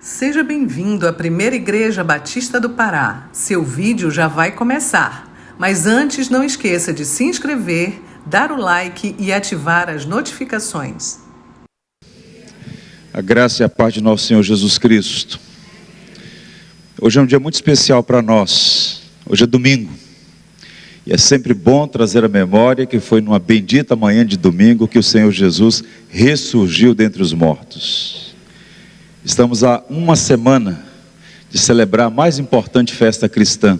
Seja bem-vindo à Primeira Igreja Batista do Pará. Seu vídeo já vai começar. Mas antes, não esqueça de se inscrever, dar o like e ativar as notificações. A graça e a paz de nosso Senhor Jesus Cristo. Hoje é um dia muito especial para nós. Hoje é domingo. E é sempre bom trazer à memória que foi numa bendita manhã de domingo que o Senhor Jesus ressurgiu dentre os mortos. Estamos há uma semana de celebrar a mais importante festa cristã.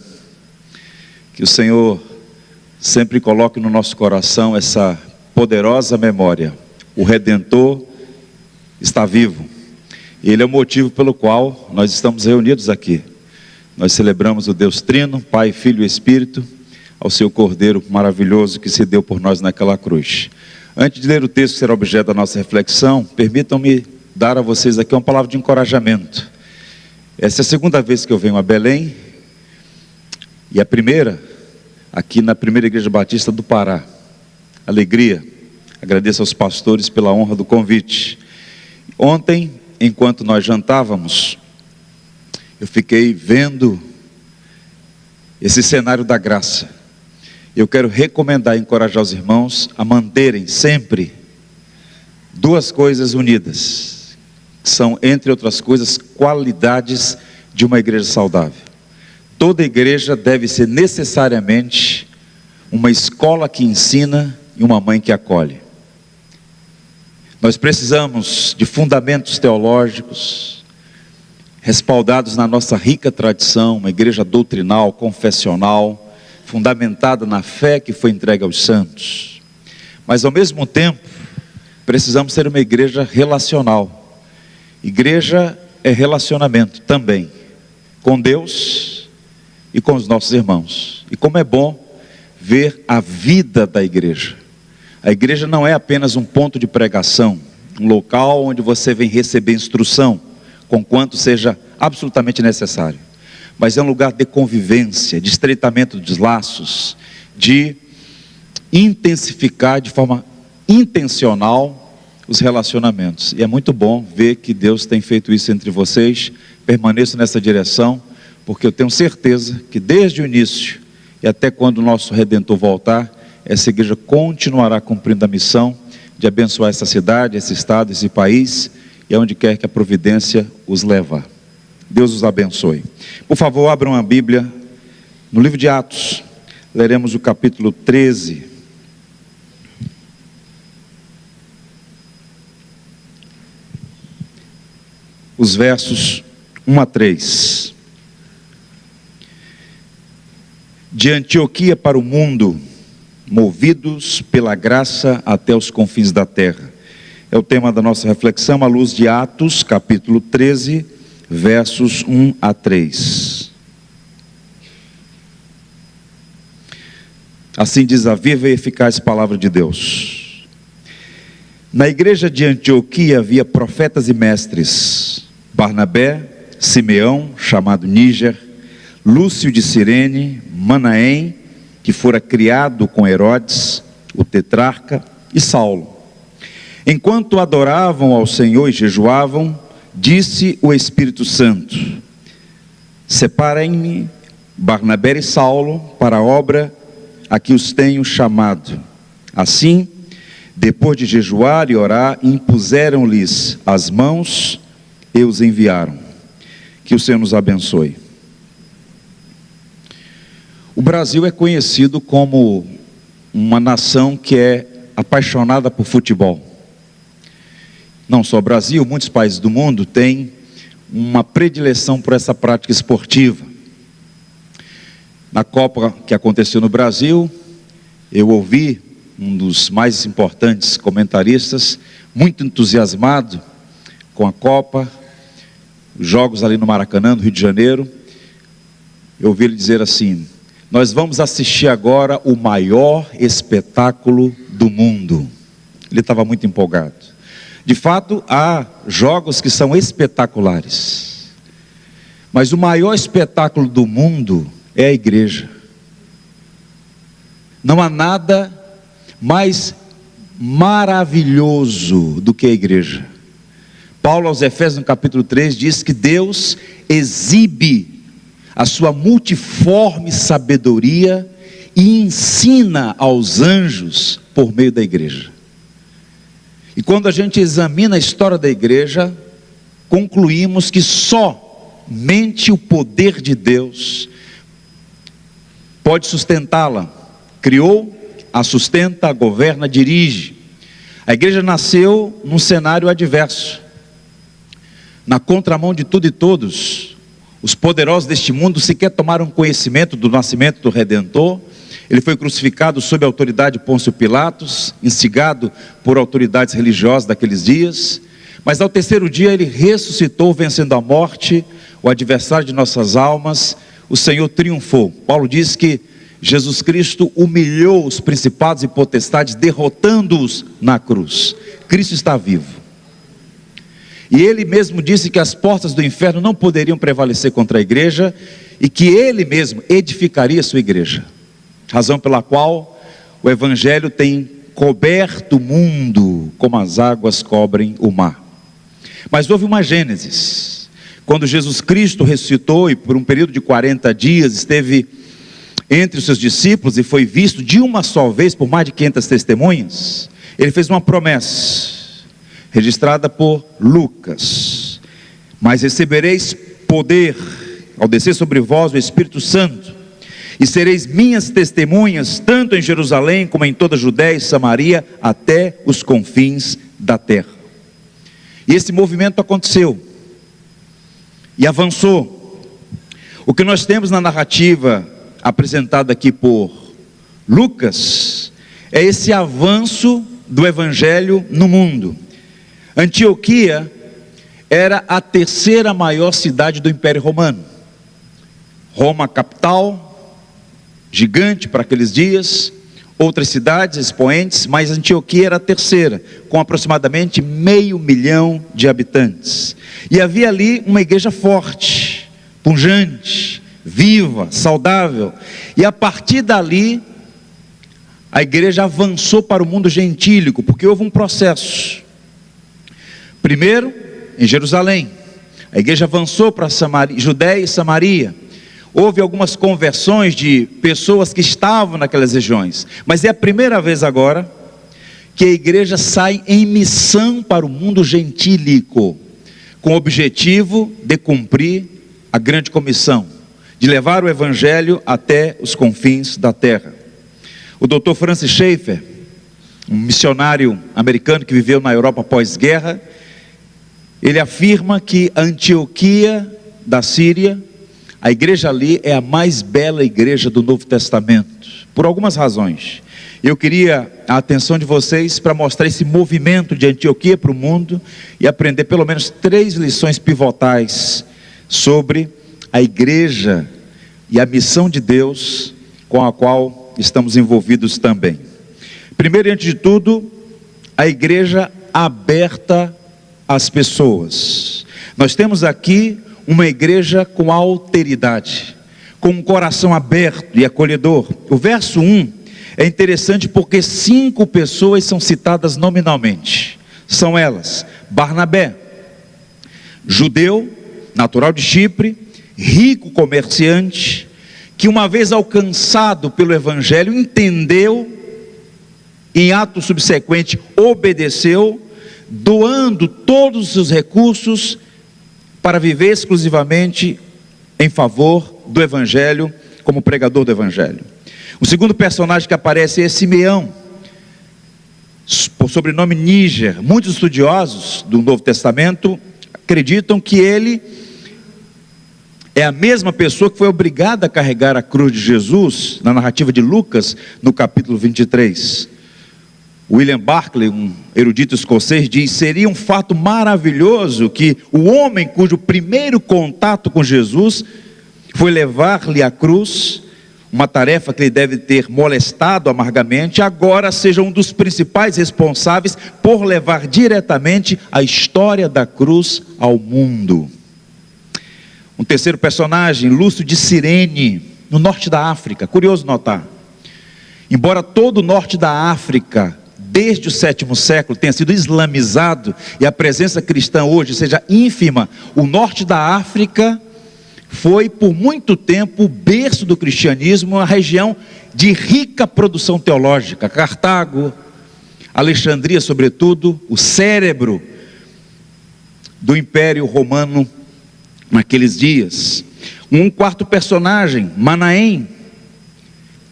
Que o Senhor sempre coloque no nosso coração essa poderosa memória. O Redentor está vivo. E Ele é o motivo pelo qual nós estamos reunidos aqui. Nós celebramos o Deus Trino, Pai, Filho e Espírito, ao seu Cordeiro maravilhoso que se deu por nós naquela cruz. Antes de ler o texto que será objeto da nossa reflexão, permitam-me dar a vocês aqui uma palavra de encorajamento. Essa é a segunda vez que eu venho a Belém, e a primeira, aqui na Primeira Igreja Batista do Pará. Alegria, agradeço aos pastores pela honra do convite. Ontem, enquanto nós jantávamos, eu fiquei vendo esse cenário da graça. Eu quero recomendar e encorajar os irmãos a manterem sempre duas coisas unidas. São, entre outras coisas, qualidades de uma igreja saudável. Toda igreja deve ser necessariamente uma escola que ensina e uma mãe que acolhe. Nós precisamos de fundamentos teológicos, respaldados na nossa rica tradição, uma igreja doutrinal, confessional, fundamentada na fé que foi entregue aos santos. Mas ao mesmo tempo, precisamos ser uma igreja relacional. Igreja é relacionamento também, com Deus e com os nossos irmãos. E como é bom ver a vida da igreja. A igreja não é apenas um ponto de pregação, um local onde você vem receber instrução, conquanto seja absolutamente necessário. Mas é um lugar de convivência, de estreitamento dos laços, de intensificar de forma intencional os relacionamentos. E é muito bom ver que Deus tem feito isso entre vocês. Permaneço nessa direção, porque eu tenho certeza que desde o início e até quando o nosso Redentor voltar, essa igreja continuará cumprindo a missão de abençoar essa cidade, esse estado, esse país, e aonde quer que a providência os leva. Deus os abençoe. Por favor, abram a Bíblia no livro de Atos. Leremos o capítulo 13. Os versos 1 a 3. De Antioquia para o mundo, movidos pela graça até os confins da terra. É o tema da nossa reflexão à luz de Atos, capítulo 13, versos 1 a 3. Assim diz a viva e eficaz palavra de Deus. Na igreja de Antioquia havia profetas e mestres: Barnabé, Simeão, chamado Níger, Lúcio de Cirene, Manaém, que fora criado com Herodes, o tetrarca, e Saulo. Enquanto adoravam ao Senhor e jejuavam, disse o Espírito Santo: separem-me Barnabé e Saulo para a obra a que os tenho chamado. Assim, depois de jejuar e orar, impuseram-lhes as mãos e os enviaram. Que o Senhor nos abençoe. O Brasil é conhecido como uma nação que é apaixonada por futebol. Não só o Brasil, muitos países do mundo têm uma predileção por essa prática esportiva. Na Copa que aconteceu no Brasil, eu ouvi um dos mais importantes comentaristas, muito entusiasmado com a Copa, os jogos ali no Maracanã, no Rio de Janeiro. Eu ouvi ele dizer assim: nós vamos assistir agora o maior espetáculo do mundo. Ele estava muito empolgado. De fato, há jogos que são espetaculares, mas o maior espetáculo do mundo é a igreja. Não há nada mais maravilhoso do que a igreja. Paulo aos Efésios, no capítulo 3, diz que Deus exibe a sua multiforme sabedoria e ensina aos anjos por meio da igreja. E quando a gente examina a história da igreja, concluímos que somente o poder de Deus pode sustentá-la. Criou, a sustenta, a governa, dirige. A igreja nasceu num cenário adverso, na contramão de tudo e todos. Os poderosos deste mundo sequer tomaram conhecimento do nascimento do Redentor. Ele foi crucificado sob a autoridade de Pôncio Pilatos, instigado por autoridades religiosas daqueles dias. Mas ao terceiro dia ele ressuscitou, vencendo a morte, o adversário de nossas almas. O Senhor triunfou. Paulo diz que Jesus Cristo humilhou os principados e potestades, derrotando-os na cruz. Cristo está vivo. E ele mesmo disse que as portas do inferno não poderiam prevalecer contra a igreja, e que ele mesmo edificaria a sua igreja. Razão pela qual o evangelho tem coberto o mundo como as águas cobrem o mar. Mas houve uma gênesis. Quando Jesus Cristo ressuscitou e por um período de 40 dias esteve entre os seus discípulos e foi visto de uma só vez por mais de 500 testemunhas, ele fez uma promessa, registrada por Lucas: mas recebereis poder ao descer sobre vós o Espírito Santo, e sereis minhas testemunhas, tanto em Jerusalém como em toda a Judéia e Samaria, até os confins da terra. E esse movimento aconteceu, e avançou. O que nós temos na narrativa apresentada aqui por Lucas, é esse avanço do Evangelho no mundo. Antioquia era a terceira maior cidade do Império Romano. Roma capital, gigante para aqueles dias, outras cidades expoentes, mas Antioquia era a terceira, com aproximadamente 500 mil de habitantes. E havia ali uma igreja forte, pujante, viva, saudável. E a partir dali, a igreja avançou para o mundo gentílico, porque houve um processo. Primeiro, em Jerusalém, a igreja avançou para Judéia e Samaria. Houve algumas conversões de pessoas que estavam naquelas regiões, mas é a primeira vez agora que a igreja sai em missão para o mundo gentílico, com o objetivo de cumprir a grande comissão, de levar o evangelho até os confins da terra. O Dr. Francis Schaeffer, um missionário americano que viveu na Europa pós-guerra, ele afirma que a Antioquia da Síria, a igreja ali é a mais bela igreja do Novo Testamento, por algumas razões. Eu queria a atenção de vocês para mostrar esse movimento de Antioquia para o mundo e aprender pelo menos 3 lições pivotais sobre a igreja e a missão de Deus com a qual estamos envolvidos também. Primeiro e antes de tudo, a igreja aberta às pessoas. Nós temos aqui uma igreja com alteridade, com um coração aberto e acolhedor. O verso 1 é interessante porque 5 pessoas são citadas nominalmente. São elas: Barnabé, judeu, natural de Chipre, rico comerciante, que uma vez alcançado pelo evangelho, entendeu, em ato subsequente obedeceu, doando todos os seus recursos para viver exclusivamente em favor do evangelho, como pregador do evangelho. O segundo personagem que aparece é Simeão, por sobrenome Níger. Muitos estudiosos do Novo Testamento acreditam que ele é a mesma pessoa que foi obrigada a carregar a cruz de Jesus, na narrativa de Lucas, no capítulo 23. William Barclay, um erudito escocês, diz: seria um fato maravilhoso que o homem cujo primeiro contato com Jesus foi levar-lhe a cruz, uma tarefa que ele deve ter molestado amargamente, agora seja um dos principais responsáveis por levar diretamente a história da cruz ao mundo. Um terceiro personagem, Lúcio de Cirene, no norte da África. Curioso notar, embora todo o norte da África desde o 7º século tenha sido islamizado e a presença cristã hoje seja ínfima, o norte da África foi por muito tempo o berço do cristianismo, uma região de rica produção teológica. Cartago, Alexandria sobretudo, o cérebro do Império Romano naqueles dias. Um quarto personagem, Manaém,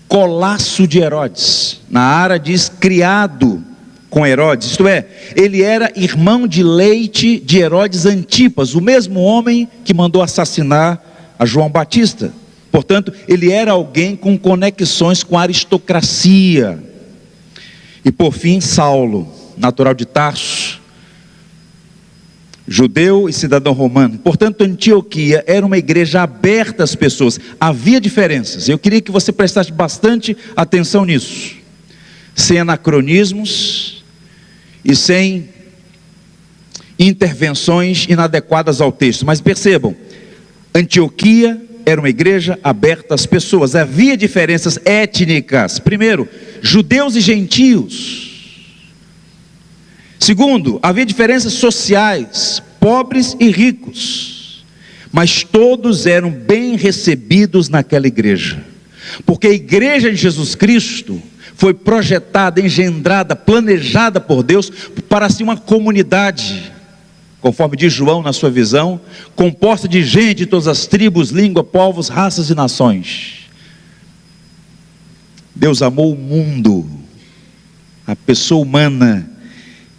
colasso de Herodes. Na Ara diz criado com Herodes, isto é, ele era irmão de leite de Herodes Antipas, o mesmo homem que mandou assassinar a João Batista. Portanto, ele era alguém com conexões com a aristocracia. E por fim, Saulo, natural de Tarso, judeu e cidadão romano. Portanto, Antioquia era uma igreja aberta às pessoas. Havia diferenças. Eu queria que você prestasse bastante atenção nisso, sem anacronismos e sem intervenções inadequadas ao texto. Mas percebam, Antioquia era uma igreja aberta às pessoas. Havia diferenças étnicas. Primeiro, judeus e gentios. Segundo, havia diferenças sociais, pobres e ricos. Mas todos eram bem recebidos naquela igreja. Porque a igreja de Jesus Cristo foi projetada, engendrada, planejada por Deus para ser uma comunidade, conforme diz João na sua visão, composta de gente de todas as tribos, línguas, povos, raças e nações. Deus amou o mundo, a pessoa humana,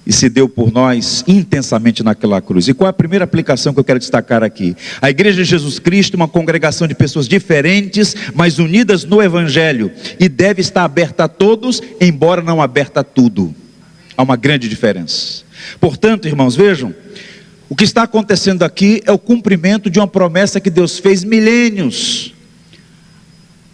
e se deu por nós intensamente naquela cruz. E qual é a primeira aplicação que eu quero destacar aqui? A igreja de Jesus Cristo é uma congregação de pessoas diferentes, mas unidas no Evangelho, e deve estar aberta a todos, embora não aberta a tudo. Há uma grande diferença. Portanto, irmãos, vejam, o que está acontecendo aqui é o cumprimento de uma promessa que Deus fez milênios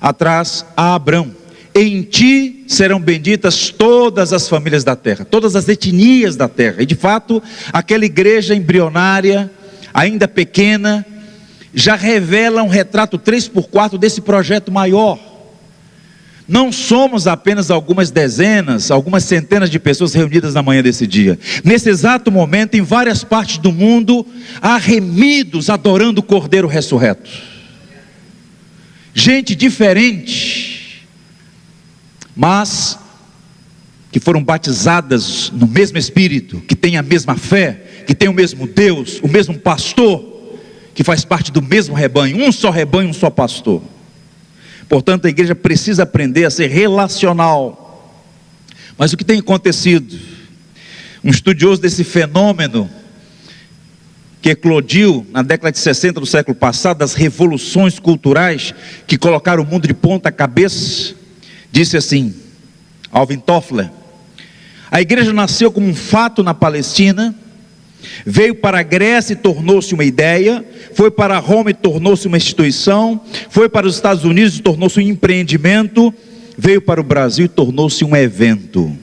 atrás a Abrão. Em ti serão benditas todas as famílias da terra, todas as etnias da terra. E de fato, aquela igreja embrionária, ainda pequena, já revela um retrato 3x4 desse projeto maior. Não somos apenas algumas dezenas, algumas centenas de pessoas reunidas na manhã desse dia. Nesse exato momento, em várias partes do mundo, há remidos adorando o Cordeiro ressurreto. Gente diferente, mas que foram batizadas no mesmo Espírito, que tem a mesma fé, que tem o mesmo Deus, o mesmo pastor, que faz parte do mesmo rebanho, um só rebanho, um só pastor. Portanto, a igreja precisa aprender a ser relacional. Mas o que tem acontecido? Um estudioso desse fenômeno, que eclodiu na década de 60 do século passado, das revoluções culturais, que colocaram o mundo de ponta cabeça, disse assim, Alvin Toffler: a igreja nasceu como um fato na Palestina, veio para a Grécia e tornou-se uma ideia, foi para Roma e tornou-se uma instituição, foi para os Estados Unidos e tornou-se um empreendimento, veio para o Brasil e tornou-se um evento.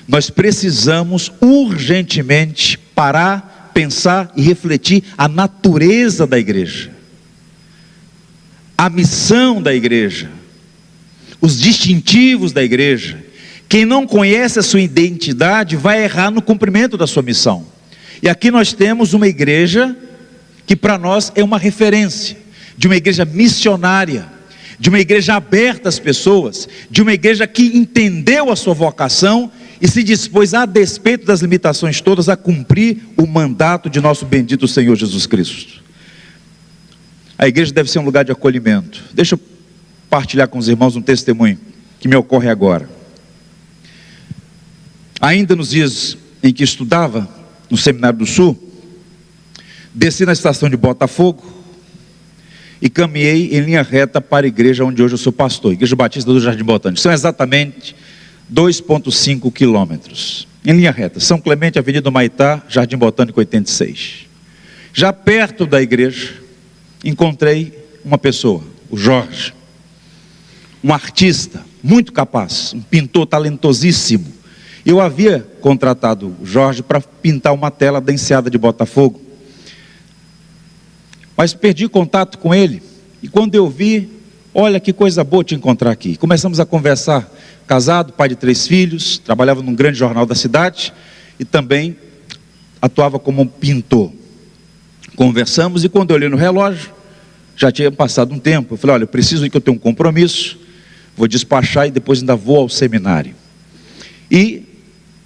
Nós precisamos urgentemente parar, pensar e refletir a natureza da igreja, a missão da igreja, os distintivos da igreja. Quem não conhece a sua identidade vai errar no cumprimento da sua missão. E aqui nós temos uma igreja que para nós é uma referência, de uma igreja missionária, de uma igreja aberta às pessoas, de uma igreja que entendeu a sua vocação e se dispôs, a despeito das limitações todas, a cumprir o mandato de nosso bendito Senhor Jesus Cristo. A igreja deve ser um lugar de acolhimento. Deixa eu partilhar com os irmãos um testemunho que me ocorre agora. Ainda nos dias em que estudava no Seminário do Sul, desci na estação de Botafogo e caminhei em linha reta para a igreja onde hoje eu sou pastor, Igreja Batista do Jardim Botânico. São exatamente 2,5 quilômetros em linha reta, São Clemente, Avenida Humaitá, Jardim Botânico 86. Já perto da igreja encontrei uma pessoa, o Jorge, um artista muito capaz, um pintor talentosíssimo. Eu havia contratado o Jorge para pintar uma tela da Enseada de Botafogo, mas perdi contato com ele, e quando eu vi, olha que coisa boa te encontrar aqui. Começamos a conversar, casado, pai de 3 filhos, trabalhava num grande jornal da cidade e também atuava como pintor. Conversamos e quando eu olhei no relógio, já tinha passado um tempo. Eu falei, olha, eu preciso ir que eu tenho um compromisso, vou despachar e depois ainda vou ao seminário. E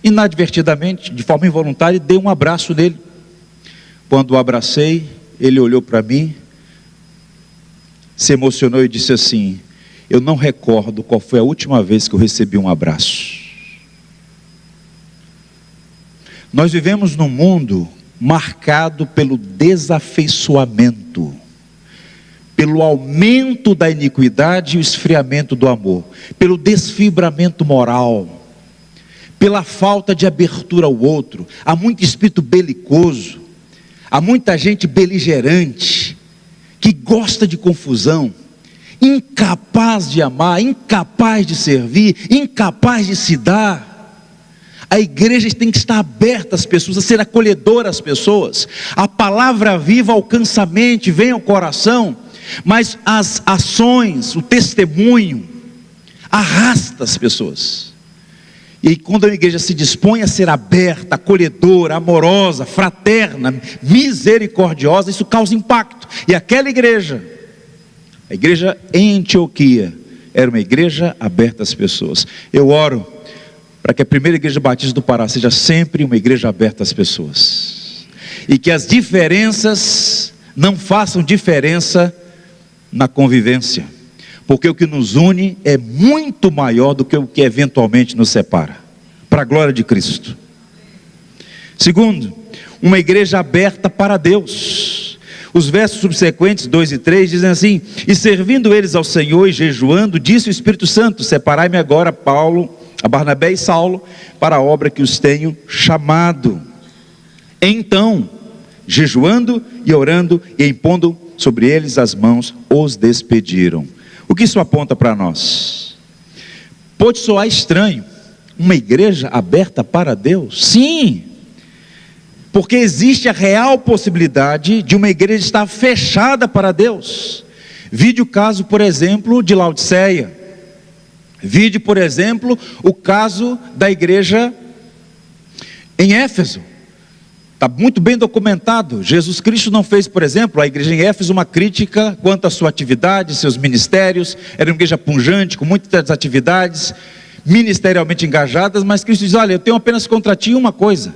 inadvertidamente, de forma involuntária, dei um abraço nele. Quando o abracei, ele olhou para mim, se emocionou e disse assim: eu não recordo qual foi a última vez que eu recebi um abraço. Nós vivemos num mundo marcado pelo desafeiçoamento, pelo aumento da iniquidade e o esfriamento do amor, pelo desfibramento moral, pela falta de abertura ao outro. Há muito espírito belicoso, há muita gente beligerante, que gosta de confusão, incapaz de amar, incapaz de servir, incapaz de se dar. A igreja tem que estar aberta às pessoas, a ser acolhedora às pessoas. A palavra viva alcança a mente, vem ao coração, mas as ações, o testemunho, arrasta as pessoas. E aí, quando a igreja se dispõe a ser aberta, acolhedora, amorosa, fraterna, misericordiosa, isso causa impacto. E aquela igreja, a igreja em Antioquia, era uma igreja aberta às pessoas. Eu oro para que a primeira igreja batista do Pará seja sempre uma igreja aberta às pessoas, e que as diferenças não façam diferença na convivência, porque o que nos une é muito maior do que o que eventualmente nos separa, para a glória de Cristo. Segundo, uma igreja aberta para Deus. Os versos subsequentes, 2 e 3, dizem assim: e servindo eles ao Senhor e jejuando, disse o Espírito Santo: separai-me agora a Barnabé e Saulo, para a obra que os tenho chamado. Então, jejuando e orando e impondo sobre eles as mãos, os despediram. O que isso aponta para nós? Pode soar estranho, uma igreja aberta para Deus? Sim, porque existe a real possibilidade de uma igreja estar fechada para Deus. Vide o caso, por exemplo, de Laodiceia. Vide, por exemplo, o caso da igreja em Éfeso. Está muito bem documentado. Jesus Cristo não fez, por exemplo, a igreja em Éfeso uma crítica quanto à sua atividade, seus ministérios. Era uma igreja pujante, com muitas atividades, ministerialmente engajadas, mas Cristo diz: olha, eu tenho apenas contra ti uma coisa: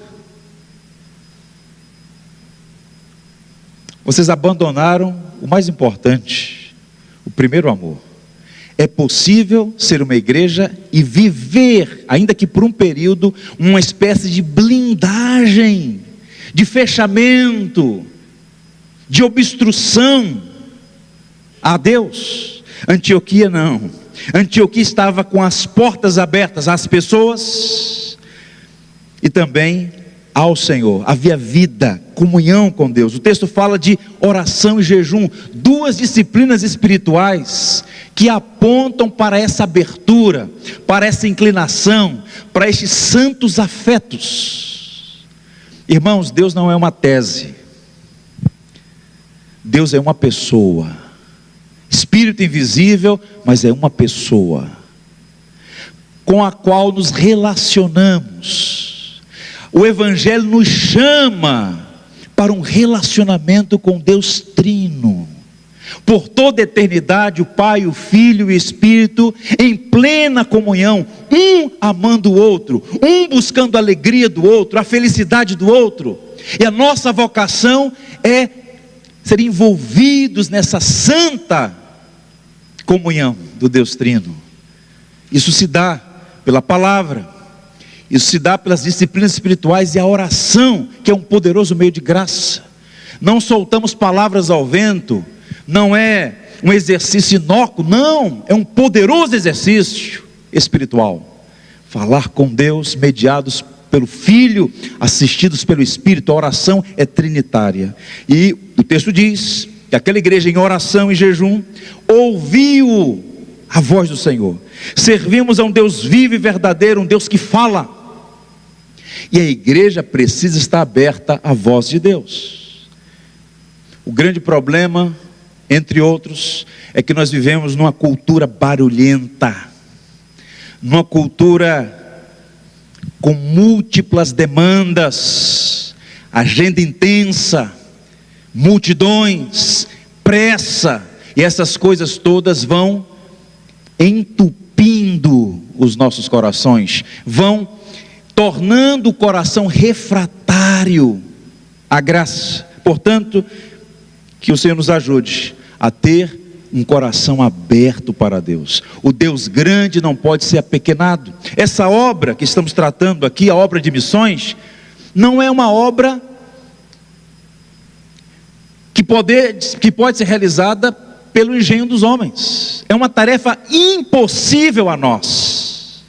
vocês abandonaram o mais importante, o primeiro amor. É possível ser uma igreja e viver, ainda que por um período, uma espécie de blindagem, de fechamento, de obstrução a Deus. Antioquia não. Antioquia estava com as portas abertas às pessoas e também ao Senhor. Havia vida, comunhão com Deus. O texto fala de oração e jejum, 2 disciplinas espirituais que apontam para essa abertura, para essa inclinação, para estes santos afetos. Irmãos, Deus não é uma tese, Deus é uma pessoa, Espírito invisível, mas é uma pessoa, com a qual nos relacionamos. O Evangelho nos chama para um relacionamento com Deus Trino. Por toda a eternidade, o Pai, o Filho e o Espírito, em plena comunhão, um amando o outro, um buscando a alegria do outro, a felicidade do outro. E a nossa vocação é ser envolvidos nessa santa comunhão do Deus Trino. Isso se dá pela palavra, isso se dá pelas disciplinas espirituais e a oração, que é um poderoso meio de graça. Não soltamos palavras ao vento, não é um exercício inócuo, não, é um poderoso exercício espiritual. Falar com Deus, mediados pelo Filho, assistidos pelo Espírito. A oração é trinitária. E o texto diz que aquela igreja em oração e jejum ouviu a voz do Senhor. Servimos a um Deus vivo e verdadeiro, um Deus que fala. E a igreja precisa estar aberta à voz de Deus. O grande problema entre outros, é que nós vivemos numa cultura barulhenta, numa cultura com múltiplas demandas, agenda intensa, multidões, pressa, e essas coisas todas vão entupindo os nossos corações, vão tornando o coração refratário à graça. Portanto, que o Senhor nos ajude a ter um coração aberto para Deus. O Deus grande não pode ser apequenado. Essa obra que estamos tratando aqui, a obra de missões, não é uma obra que pode ser realizada pelo engenho dos homens. É uma tarefa impossível a nós.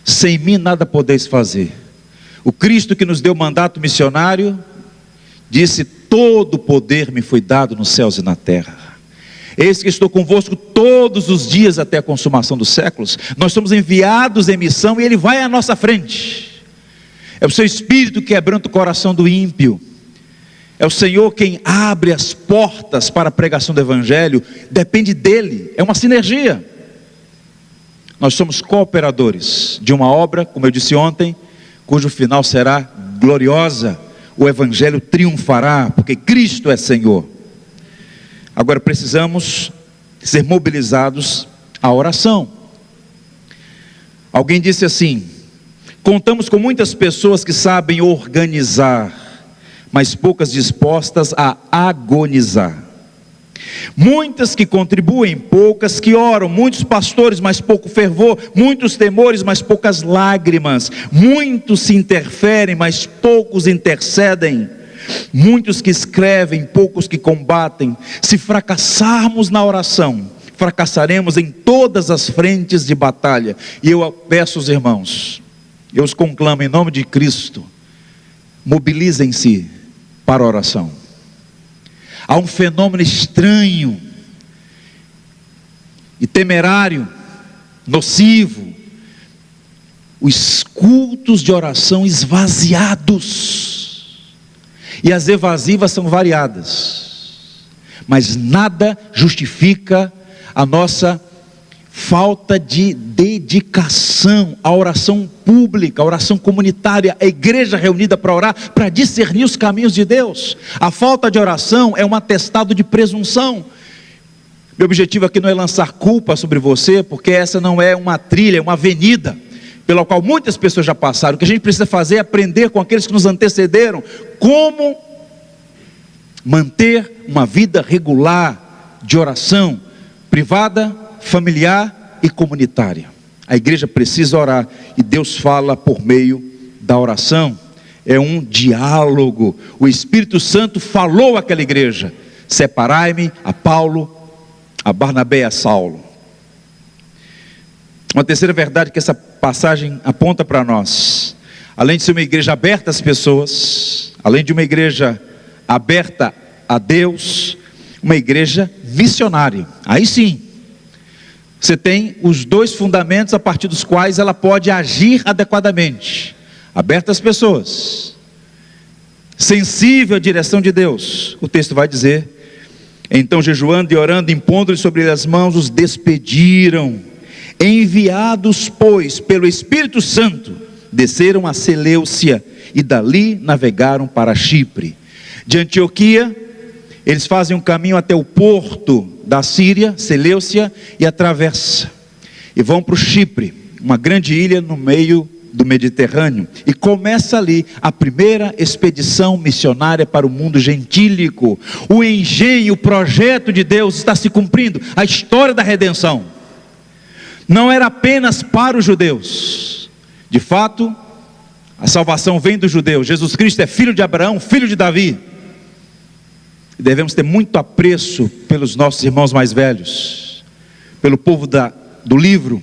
Sem mim nada podeis fazer. O Cristo que nos deu mandato missionário disse: todo poder me foi dado nos céus e na terra. Eis que estou convosco todos os dias até a consumação dos séculos. Nós somos enviados em missão e Ele vai à nossa frente. É o seu Espírito que quebranta o coração do ímpio. É o Senhor quem abre as portas para a pregação do Evangelho. Depende dEle, é uma sinergia. Nós somos cooperadores de uma obra, como eu disse ontem, cujo final será gloriosa. O Evangelho triunfará, porque Cristo é Senhor. Agora precisamos ser mobilizados à oração. Alguém disse assim: contamos com muitas pessoas que sabem organizar, mas poucas dispostas a agonizar. Muitas que contribuem, poucas que oram. Muitos pastores, mas pouco fervor. Muitos temores, mas poucas lágrimas. Muitos se interferem, mas poucos intercedem. Muitos que escrevem, poucos que combatem. Se fracassarmos na oração, fracassaremos em todas as frentes de batalha. E eu peço aos irmãos, eu os conclamo em nome de Cristo, mobilizem-se para a oração. Há um fenômeno estranho e temerário, nocivo: os cultos de oração esvaziados. E as evasivas são variadas, mas nada justifica a nossa falta de dedicação à oração pública, à oração comunitária, a igreja reunida para orar, para discernir os caminhos de Deus. A falta de oração é um atestado de presunção. Meu objetivo aqui não é lançar culpa sobre você, porque essa não é uma trilha, é uma avenida pela qual muitas pessoas já passaram. O que a gente precisa fazer é aprender com aqueles que nos antecederam como manter uma vida regular de oração, privada, familiar e comunitária. A igreja precisa orar, e Deus fala por meio da oração. É um diálogo. O Espírito Santo falou àquela igreja: separai-me a Paulo, a Barnabé e a Saulo. Uma terceira verdade que essa passagem aponta para nós: além de ser uma igreja aberta às pessoas, além de uma igreja aberta a Deus, uma igreja missionária. Aí sim, você tem os dois fundamentos a partir dos quais ela pode agir adequadamente: aberta às pessoas, sensível à direção de Deus. O texto vai dizer: então jejuando e orando, impondo-lhe sobre ele as mãos, os despediram. Enviados, pois, pelo Espírito Santo, desceram a Seleucia e dali navegaram para Chipre. De Antioquia, eles fazem um caminho até o porto da Síria, Seleucia, e atravessam, e vão para o Chipre, uma grande ilha no meio do Mediterrâneo, e começa ali a primeira expedição missionária para o mundo gentílico. O engenho, o projeto de Deus está se cumprindo. A história da redenção não era apenas para os judeus. De fato, a salvação vem dos judeus. Jesus Cristo é filho de Abraão, filho de Davi. E devemos ter muito apreço pelos nossos irmãos mais velhos, pelo povo do livro,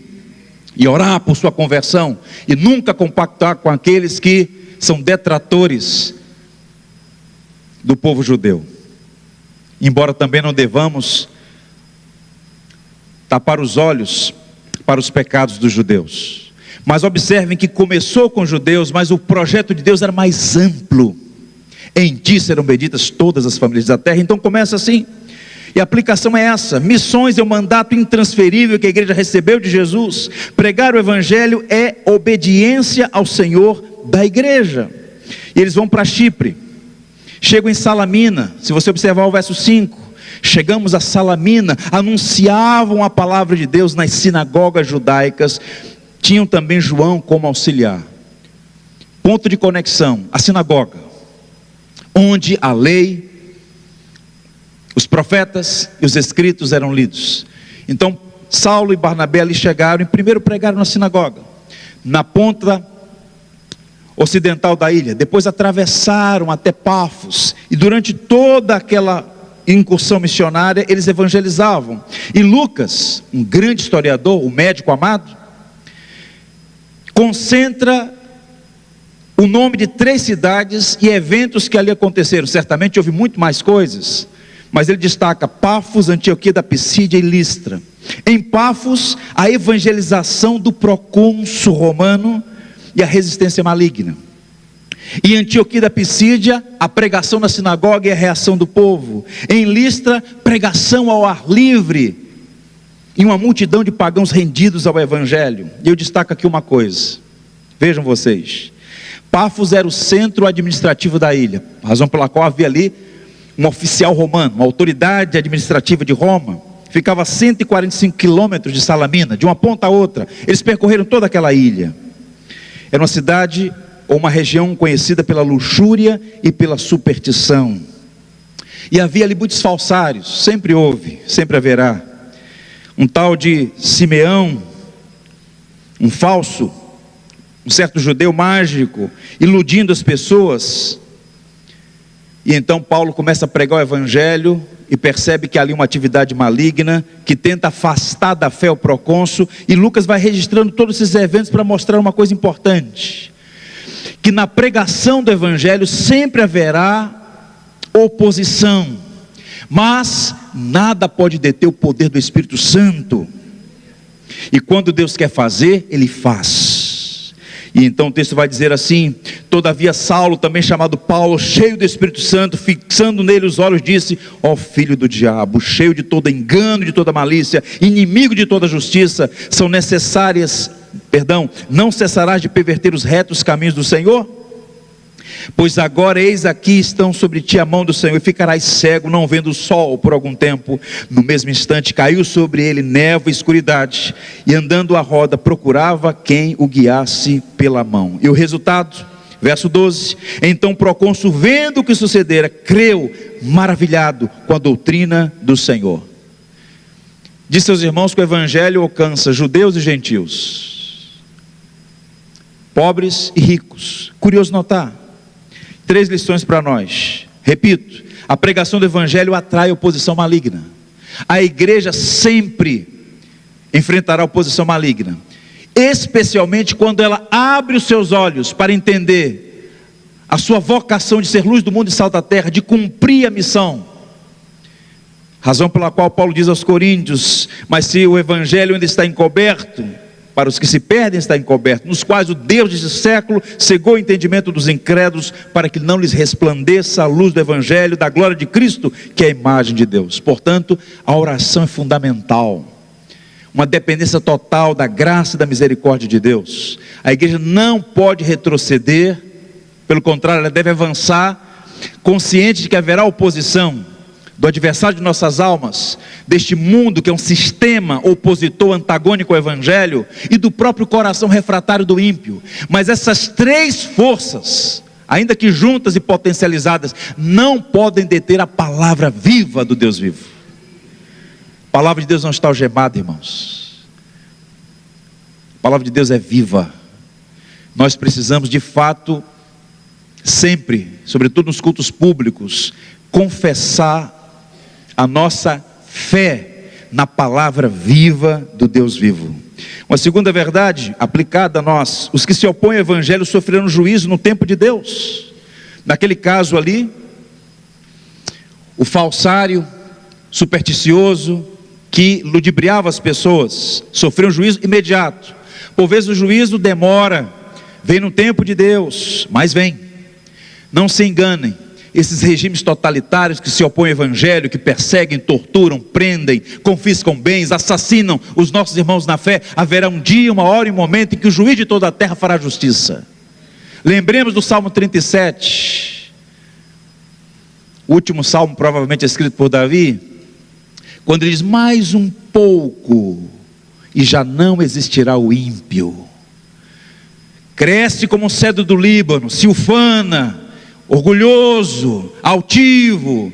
e orar por sua conversão, e nunca compactar com aqueles que são detratores do povo judeu. Embora também não devamos tapar os olhos para os pecados dos judeus. Mas observem que começou com os judeus, mas o projeto de Deus era mais amplo. Em ti serão benditas todas as famílias da terra. Então começa assim: E a aplicação é essa: missões é um mandato intransferível que a igreja recebeu de Jesus. Pregar o evangelho é obediência ao Senhor da igreja. E eles vão para Chipre, chegam em Salamina. Se você observar o verso 5, chegamos a Salamina, anunciavam a palavra de Deus nas sinagogas judaicas, tinham também João como auxiliar. Ponto de conexão: a sinagoga, onde a lei, os profetas e os escritos eram lidos. Então Saulo e Barnabé ali chegaram e primeiro pregaram na sinagoga, na ponta ocidental da ilha. Depois atravessaram até Pafos, e durante toda aquela incursão missionária eles evangelizavam. E Lucas, um grande historiador, o médico amado, concentra o nome de 3 cidades e eventos que ali aconteceram. Certamente houve muito mais coisas, mas ele destaca Pafos, Antioquia da Pisídia e Listra. Em Pafos, a evangelização do procônsul romano e a resistência maligna. Em Antioquia da Pisídia, a pregação na sinagoga e a reação do povo. Em Listra, pregação ao ar livre e uma multidão de pagãos rendidos ao evangelho. E eu destaco aqui uma coisa, vejam vocês: Pafos era o centro administrativo da ilha, razão pela qual havia ali um oficial romano, uma autoridade administrativa de Roma. Ficava a 145 quilômetros de Salamina, de uma ponta a outra. Eles percorreram toda aquela ilha. Era uma cidade ou uma região conhecida pela luxúria e pela superstição. E havia ali muitos falsários, sempre houve, sempre haverá. Um tal de Simeão, um falso, um certo judeu mágico, iludindo as pessoas. E então Paulo começa a pregar o evangelho e percebe que há ali uma atividade maligna que tenta afastar da fé o procônsul. E Lucas vai registrando todos esses eventos para mostrar uma coisa importante: que na pregação do evangelho sempre haverá oposição, mas nada pode deter o poder do Espírito Santo. E quando Deus quer fazer, Ele faz. E então o texto vai dizer assim: todavia Saulo, também chamado Paulo, cheio do Espírito Santo, fixando nele os olhos, disse: ó filho do diabo, cheio de todo engano, de toda malícia, inimigo de toda justiça, não cessarás de perverter os retos caminhos do Senhor? Pois agora eis aqui estão sobre ti a mão do Senhor, e ficarás cego, não vendo o sol por algum tempo. No mesmo instante caiu sobre ele névoa e escuridade, e andando à roda procurava quem o guiasse pela mão. E o resultado, verso 12: então o procônsul, vendo o que sucedera, creu, maravilhado com a doutrina do Senhor. Diz seus irmãos que o evangelho alcança judeus e gentios, pobres e ricos. Curioso notar 3 lições para nós. Repito: a pregação do evangelho atrai oposição maligna. A igreja sempre enfrentará oposição maligna, especialmente quando ela abre os seus olhos para entender a sua vocação de ser luz do mundo e sal da terra, de cumprir a missão. Razão pela qual Paulo diz aos Coríntios: mas se o evangelho ainda está encoberto, para os que se perdem está encoberto, nos quais o Deus desse século cegou o entendimento dos incrédulos, para que não lhes resplandeça a luz do evangelho da glória de Cristo, que é a imagem de Deus. Portanto, a oração é fundamental, uma dependência total da graça e da misericórdia de Deus. A igreja não pode retroceder, pelo contrário, ela deve avançar, consciente de que haverá oposição do adversário de nossas almas, deste mundo que é um sistema opositor, antagônico ao evangelho, e do próprio coração refratário do ímpio. Mas essas 3 forças, ainda que juntas e potencializadas, não podem deter a palavra viva do Deus vivo. A palavra de Deus não está algemada, irmãos. A palavra de Deus é viva. Nós precisamos de fato, sempre, sobretudo nos cultos públicos, confessar a nossa fé na palavra viva do Deus vivo. Uma segunda verdade aplicada a nós: os que se opõem ao evangelho sofrerão juízo no tempo de Deus. Naquele caso ali, o falsário supersticioso que ludibriava as pessoas sofreu um juízo imediato. Por vezes o juízo demora, vem no tempo de Deus, mas vem. Não se enganem, esses regimes totalitários que se opõem ao evangelho, que perseguem, torturam, prendem, confiscam bens, assassinam os nossos irmãos na fé, haverá um dia, uma hora e um momento em que o juiz de toda a terra fará justiça. Lembremos do Salmo 37, o último salmo provavelmente escrito por Davi, quando ele diz: mais um pouco e já não existirá o ímpio. Cresce como um cedro do Líbano, se ufana, orgulhoso, altivo,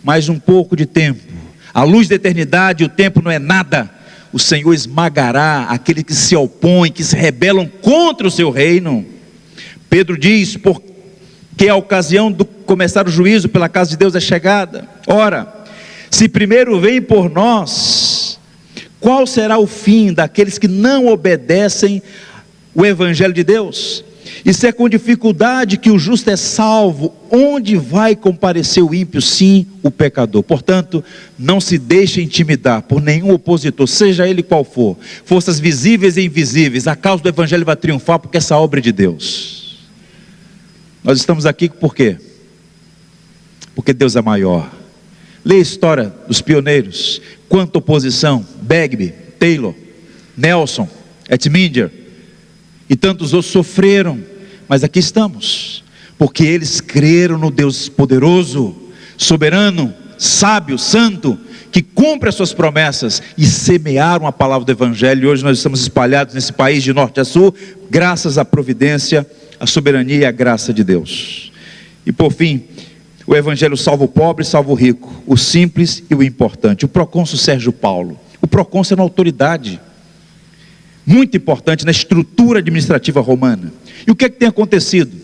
mais um pouco de tempo, a luz da eternidade, o tempo não é nada, o Senhor esmagará aqueles que se opõem, que se rebelam contra o seu reino. Pedro diz: porque a ocasião do começar o juízo pela casa de Deus é chegada. Ora, se primeiro vem por nós, qual será o fim daqueles que não obedecem o evangelho de Deus? E se é com dificuldade que o justo é salvo, onde vai comparecer o ímpio? Sim, o pecador. Portanto, não se deixe intimidar por nenhum opositor, seja ele qual for, forças visíveis e invisíveis. A causa do evangelho vai triunfar, porque essa obra é de Deus. Nós estamos aqui por quê? Porque Deus é maior. Leia a história dos pioneiros, quanta oposição, Begbie, Taylor, Nelson, Edminger e tantos outros sofreram, mas aqui estamos, porque eles creram no Deus poderoso, soberano, sábio, santo, que cumpre as suas promessas, e semearam a palavra do evangelho. E hoje nós estamos espalhados nesse país de norte a sul, graças à providência, à soberania e à graça de Deus. E por fim, o evangelho salva o pobre, salva o rico, o simples e o importante. O procônsul Sérgio Paulo, o procônsul era uma autoridade muito importante na estrutura administrativa romana. E o que é que tem acontecido?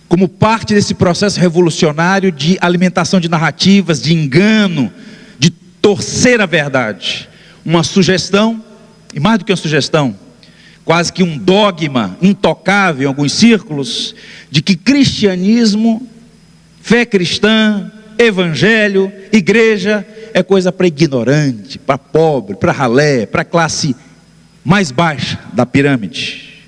Como parte desse processo revolucionário de alimentação de narrativas, de engano, de torcer a verdade, uma sugestão, e mais do que uma sugestão, quase que um dogma intocável em alguns círculos, de que cristianismo, fé cristã, evangelho, igreja, é coisa para ignorante, para pobre, para ralé, para classe mais baixa da pirâmide.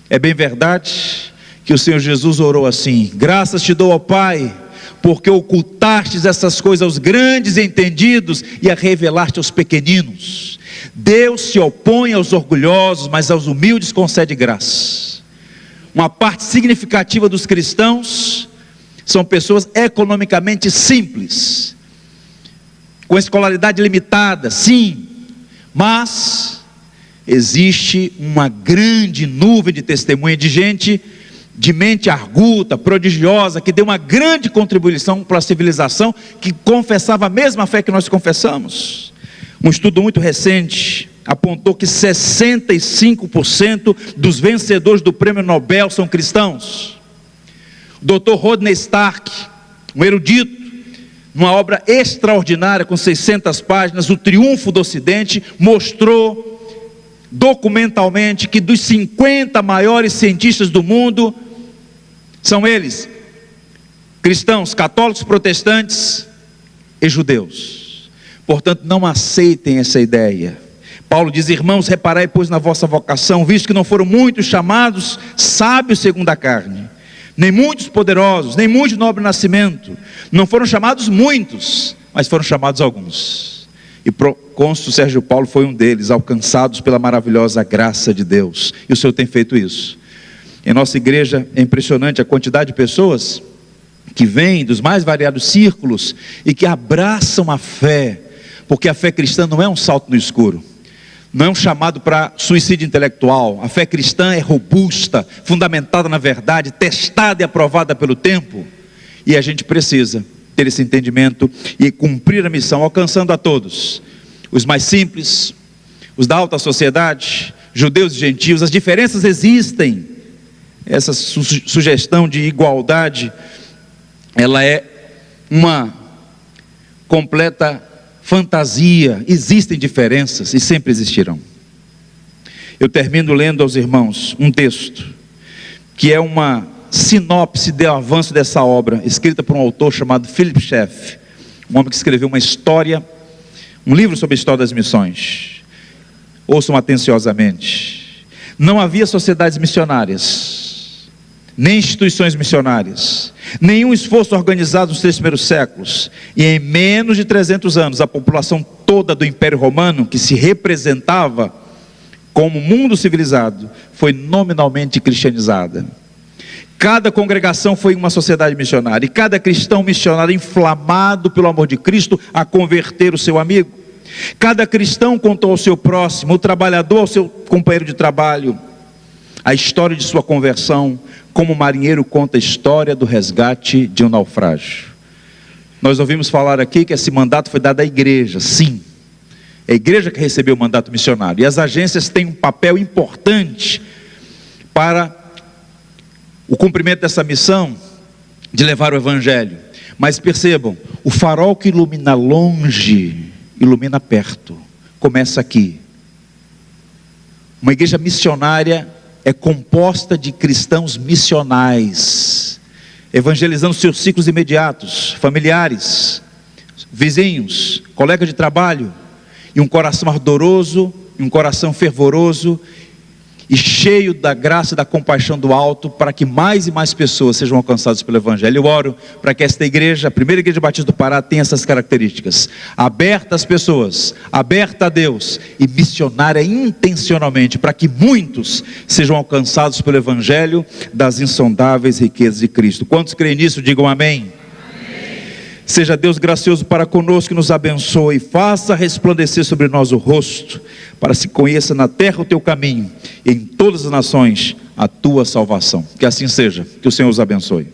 É bem verdade que o Senhor Jesus orou assim: graças te dou, ó Pai, porque ocultastes essas coisas aos grandes entendidos e a revelaste aos pequeninos. Deus se opõe aos orgulhosos, mas aos humildes concede graça. Uma parte significativa dos cristãos são pessoas economicamente simples, com escolaridade limitada, sim, mas existe uma grande nuvem de testemunha de gente de mente arguta, prodigiosa, que deu uma grande contribuição para a civilização, que confessava a mesma fé que nós confessamos. Um estudo muito recente apontou que 65% dos vencedores do prêmio Nobel são cristãos. O Dr. Rodney Stark, um erudito, numa obra extraordinária com 600 páginas, O Triunfo do Ocidente, mostrou documentalmente que dos 50 maiores cientistas do mundo, são eles, cristãos, católicos, protestantes e judeus. Portanto, não aceitem essa ideia. Paulo diz: irmãos, reparai pois na vossa vocação, visto que não foram muitos chamados sábios segundo a carne, nem muitos poderosos, nem muitos de nobre nascimento. Não foram chamados muitos, mas foram chamados alguns. E procônsul Sérgio Paulo foi um deles, alcançados pela maravilhosa graça de Deus. E o Senhor tem feito isso. Em nossa igreja é impressionante a quantidade de pessoas que vêm dos mais variados círculos e que abraçam a fé, porque a fé cristã não é um salto no escuro, não é um chamado para suicídio intelectual. A fé cristã é robusta, fundamentada na verdade, testada e aprovada pelo tempo, e a gente precisa ter esse entendimento e cumprir a missão, alcançando a todos, os mais simples, os da alta sociedade, judeus e gentios. As diferenças existem. Essa sugestão de igualdade, ela é uma completa fantasia. Existem diferenças e sempre existirão. Eu termino lendo aos irmãos um texto que é uma sinopse do avanço dessa obra, escrita por um autor chamado Philip Schaff, um homem que escreveu uma história, um livro sobre a história das missões. Ouçam atenciosamente. Não havia sociedades missionárias nem instituições missionárias, nenhum esforço organizado nos 3 primeiros séculos, e em menos de 300 anos, a população toda do Império Romano, que se representava como mundo civilizado, foi nominalmente cristianizada. Cada congregação foi uma sociedade missionária, e cada cristão missionário inflamado pelo amor de Cristo a converter o seu amigo. Cada cristão contou ao seu próximo, o trabalhador ao seu companheiro de trabalho, a história de sua conversão, como o marinheiro conta a história do resgate de um naufrágio. Nós ouvimos falar aqui que esse mandato foi dado à igreja. Sim, é a igreja que recebeu o mandato missionário, e as agências têm um papel importante para o cumprimento dessa missão de levar o evangelho. Mas percebam, o farol que ilumina longe, ilumina perto. Começa aqui. Uma igreja missionária é composta de cristãos missionais, evangelizando seus ciclos imediatos, familiares, vizinhos, colegas de trabalho, e um coração ardoroso, e um coração fervoroso, e cheio da graça e da compaixão do alto, para que mais e mais pessoas sejam alcançadas pelo evangelho. Eu oro para que esta igreja, a primeira igreja batista do Pará, tenha essas características: aberta às pessoas, aberta a Deus, e missionária intencionalmente, para que muitos sejam alcançados pelo evangelho das insondáveis riquezas de Cristo. Quantos creem nisso, digam amém. Seja Deus gracioso para conosco, que nos abençoe, faça resplandecer sobre nós o rosto, para se conheça na terra o teu caminho, e em todas as nações a tua salvação. Que assim seja, que o Senhor os abençoe.